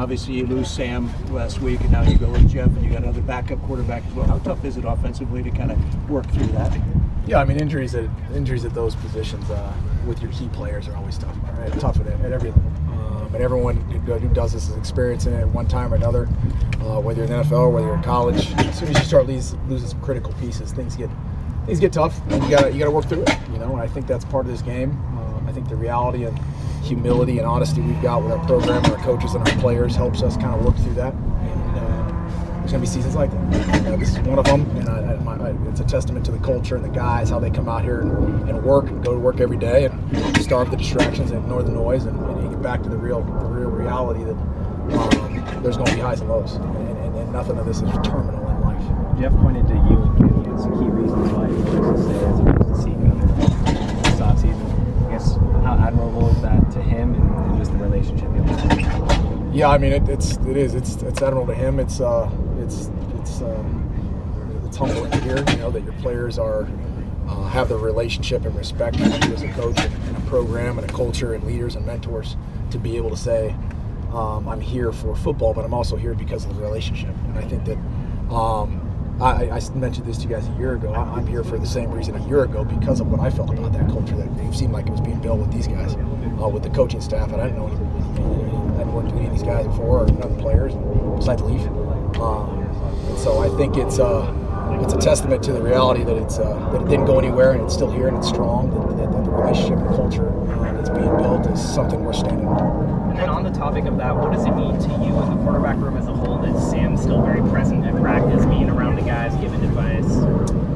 obviously you lose Sam last week, and now you go with Jeff, and you got another backup quarterback as well. How tough is it offensively to kind of work through that? Yeah, I mean, injuries at those positions with your key players are always tough, right? Tough at every level. And everyone who does this is experiencing it at one time or another, whether you're in the NFL or whether you're in college. As soon as you start losing some critical pieces, things get tough, and you gotta work through it. And I think that's part of this game. I think the reality and humility and honesty we've got with our program, our coaches, and our players helps us kind of work through that. And there's going to be seasons like that. This is one of them, and it's a testament to the culture and the guys, how they come out here and work and go to work every day and starve the distractions and ignore the noise and get back to the real reality that there's going to be highs and lows, and nothing of this is terminal in life. Jeff pointed to you and Kenny as key reasons why he chose to stay as opposed to seeking other this offseason. I guess how admirable is that to him and just the relationship you have? Yeah, I mean it's admirable to him. It's humbling to hear, that your players have the relationship and respect for you as a coach and a program and a culture and leaders and mentors to be able to say, I'm here for football, but I'm also here because of the relationship. And I think that I mentioned this to you guys a year ago. I'm here for the same reason a year ago because of what I felt about that culture that it seemed like it was being built with these guys, with the coaching staff. And I didn't know I hadn't worked with any of these guys before or other players besides Leaf. And so I think it's a testament to the reality that that it didn't go anywhere and it's still here and it's strong. That the relationship and culture that's being built is something we're standing on. And then on the topic of that, what does it mean to you in the quarterback room as a whole that Sam's still very present at practice, being around the guys, giving advice?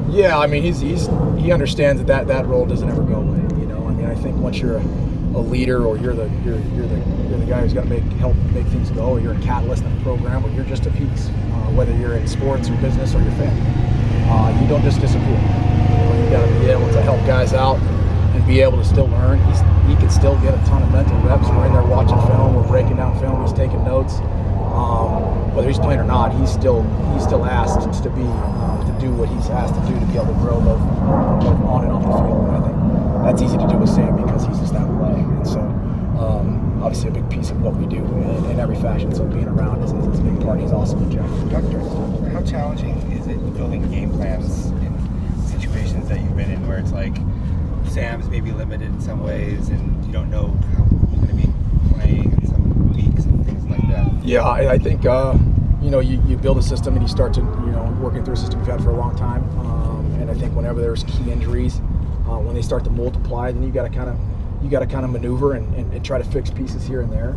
Yeah, I mean he understands that role doesn't ever go away. I mean I think once you're a leader or you're the guy who's got to help make things go, or you're a catalyst in a program, or you're just a piece, whether you're in sports or business or your family, you don't just disappear. You got to be able to help guys out and be able to still learn. He can still get a ton of mental reps. We're in there watching film, we're breaking down film, he's taking notes. Whether he's playing or not, he's still asked to do what he's asked to do to be able to grow both on and off the field. And I think that's easy to do with Sam because he's just that way. And so obviously a big piece of what we do in every fashion. So being around is a big part. He's awesome with Jeff. Doctor, how challenging is it building game plans in situations that you've been in where it's like Sam's maybe limited in some ways and you don't know how he's going to be playing in some weeks and things like that? Yeah, I think you build a system and you start to working through a system you've had for a long time, and I think whenever there's key injuries, when they start to multiply, then you got to kind of maneuver and try to fix pieces here and there.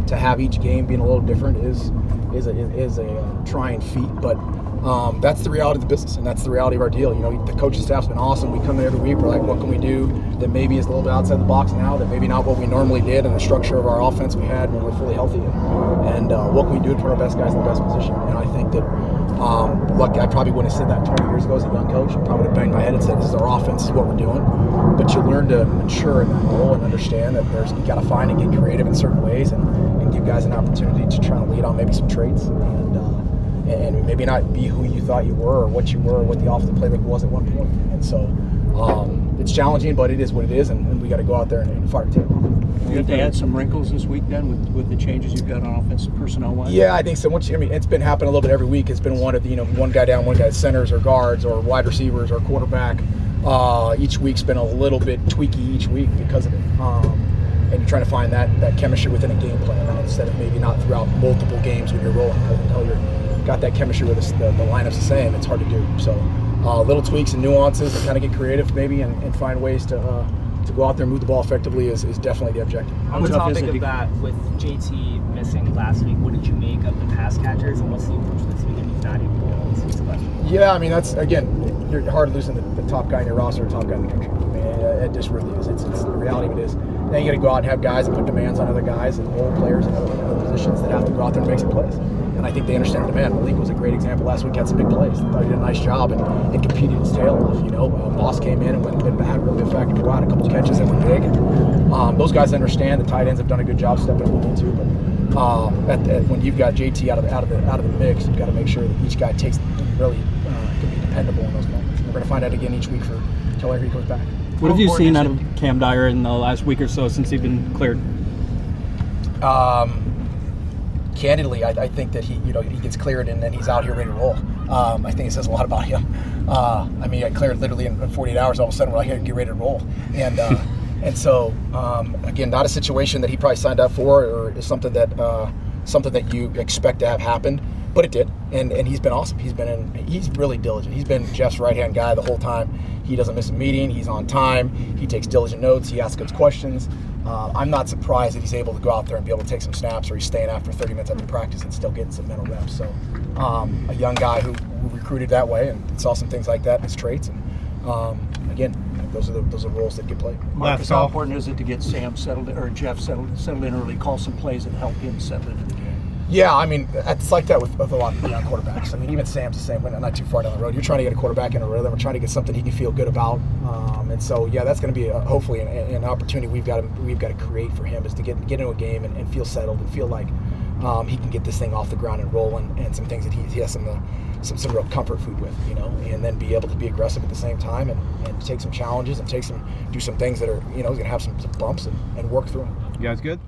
To have each game being a little different is a trying feat, but that's the reality of the business, and that's the reality of our deal. The coaching staff's been awesome. We come in every week, we're like, what can we do that maybe is a little bit outside the box now, that maybe not what we normally did, and the structure of our offense we had when we're fully healthy, and what can we do to put our best guys in the best position. And I think that look, I probably wouldn't have said that 20 years ago as a young coach. I probably would have banged my head and said, this is our offense, this is what we're doing. But you learn to mature in that role and understand that you got to find and get creative in certain ways and give guys an opportunity to try and lead on maybe some traits and maybe not be who you thought you were or what the offensive playbook was at one point. And so it's challenging, but it is what it is, and we got to go out there and fire tail. You have to add some wrinkles this week then with the changes you've got on offense personnel-wise? Yeah, I think so. It's been happening a little bit every week. It's been one guy down, one guy centers or guards or wide receivers or quarterback. Each week's been a little bit tweaky each week because of it. And you're trying to find that chemistry within a game plan, right? Instead of maybe not throughout multiple games when you're rolling, because until you've got that chemistry where the lineup's the same, it's hard to do. So little tweaks and nuances and kind of get creative maybe and find ways to go out there and move the ball effectively is definitely the objective. On the topic of that, with JT missing last week, what did you make of the pass catchers, and what's the approach this week if he's not able to go? That's the question. Yeah, I mean, that's, again, you're hard losing the top guy in your roster, top guy in the country. I mean, it just really is. It's the reality of it is. Then you got to go out and have guys and put demands on other guys and role players and other positions that have to go out there and make some plays. And I think they understand the demand. Malik was a great example last week, had some big plays. I thought he did a nice job and competed his tail off. Boss came in and went bad, really effective. Had a couple catches that were big. And, those guys understand. The tight ends have done a good job stepping up with them too. But when you've got JT out of the mix, you've got to make sure that each guy really can be dependable in those moments. And we're going to find out again each week until he comes back. What have you seen out of Cam Dyer in the last week or so since he's been cleared? candidly, I think that he gets cleared and then he's out here ready to roll. I think it says a lot about him. I mean, I cleared literally in 48 hours. All of a sudden, we're out here to get ready to roll. And so again, not a situation that he probably signed up for, or is something that you expect to have happen, but it did. And he's been awesome. He's really diligent. He's been Jeff's right-hand guy the whole time. He doesn't miss a meeting. He's on time. He takes diligent notes. He asks good questions. I'm not surprised that he's able to go out there and be able to take some snaps, or he's staying after 30 minutes after practice and still getting some mental reps. So a young guy who recruited that way and saw some things like that in his traits. And again, those are roles that get played. Marcus, how important is it to get Sam settled or Jeff settled in early, call some plays and help him settle into the game? Yeah, I mean, it's like that with a lot of young quarterbacks. I mean, even Sam's the same. We're not too far down the road. You're trying to get a quarterback in a rhythm. We're trying to get something he can feel good about. And so, yeah, that's going to be hopefully an opportunity we've got to create for him, is to get into a game and feel settled and feel like he can get this thing off the ground and roll, and some things that he has some real comfort food with, and then be able to be aggressive at the same time and take some challenges and do some things that are, going to have some bumps and work through them. You guys good?